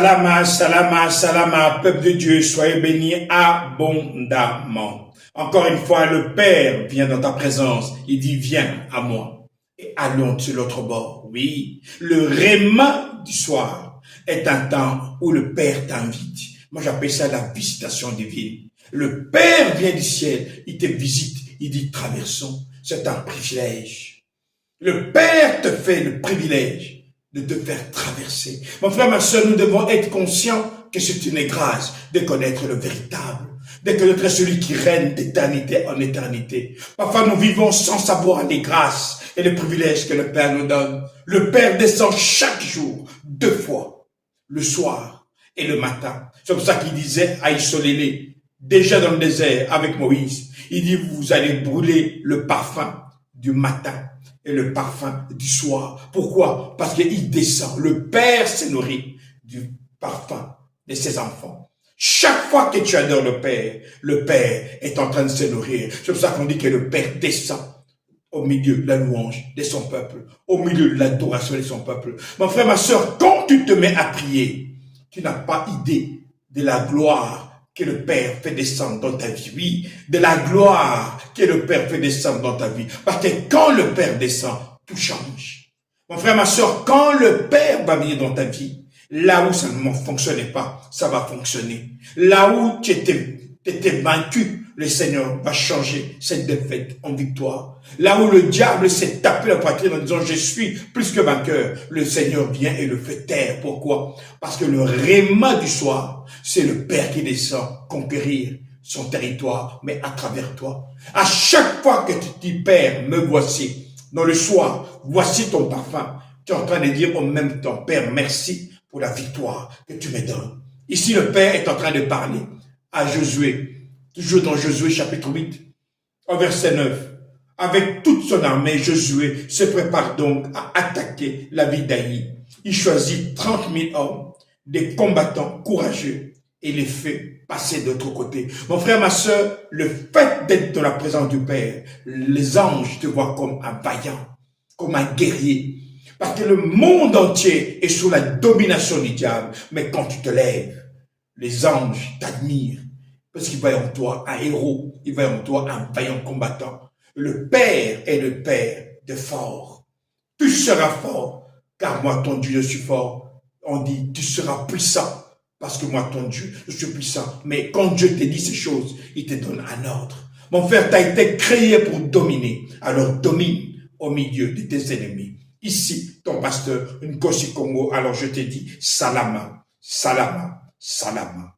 Salama, salama, salama, peuple de Dieu, soyez bénis abondamment. Encore une fois, le Père vient dans ta présence. Il dit, viens à moi. Et allons sur l'autre bord. Oui, le réma du soir est un temps où le Père t'invite. Moi, j'appelle ça la visitation divine. Le Père vient du ciel, il te visite, il dit, traversons. C'est un privilège. Le Père te fait le privilège de te faire traverser. Mon frère, ma soeur, nous devons être conscients que c'est une grâce de connaître le véritable, de connaître celui qui règne d'éternité en éternité. Parfois, nous vivons sans savoir les grâces et les privilèges que le Père nous donne. Le Père descend chaque jour, 2 fois, le soir et le matin. C'est pour ça qu'il disait à Isolélé, déjà dans le désert avec Moïse, il dit, vous allez brûler le parfum du matin et le parfum du soir. Pourquoi? Parce qu'il descend. Le Père se nourrit du parfum de ses enfants. Chaque fois que tu adores le Père est en train de se nourrir. C'est pour ça qu'on dit que le Père descend au milieu de la louange de son peuple, au milieu de l'adoration de son peuple. Mon frère, ma soeur, quand tu te mets à prier, tu n'as pas idée de la gloire que le Père fait descendre dans ta vie. Oui, de la gloire que le Père fait descendre dans ta vie. Parce que quand le Père descend, tout change. Mon frère, ma soeur, quand le Père va venir dans ta vie, là où ça ne fonctionnait pas, ça va fonctionner. Là où tu étais vaincu, le Seigneur va changer cette défaite en victoire. Là où le diable s'est tapé la poitrine en disant « Je suis plus que vainqueur », le Seigneur vient et le fait taire. Pourquoi? Parce que le réma du soir, c'est le Père qui descend conquérir son territoire, mais à travers toi. À chaque fois que tu dis « Père, me voici », dans le soir, voici ton parfum. Tu es en train de dire en même temps « Père, merci pour la victoire que tu me donnes ». Ici, le Père est en train de parler à Josué. Toujours dans Josué chapitre 8, au verset 9. Avec toute son armée, Josué se prépare donc à attaquer la ville d'Aï. Il choisit 30 000 hommes, des combattants courageux, et les fait passer de l'autre côté. Mon frère, ma soeur, le fait d'être dans la présence du Père, les anges te voient comme un vaillant, comme un guerrier. Parce que le monde entier est sous la domination du diable. Mais quand tu te lèves, les anges t'admirent. Parce qu'il voit en toi un héros, il voit en toi un vaillant combattant. Le Père est le Père de fort. Tu seras fort, car moi, ton Dieu, je suis fort. On dit, tu seras puissant, parce que moi, ton Dieu, je suis puissant. Mais quand Dieu te dit ces choses, il te donne un ordre. Mon frère, tu as été créé pour dominer. Alors domine au milieu de tes ennemis. Ici, ton pasteur, Nkosi Congo, alors je te dis, salama, salama, salama.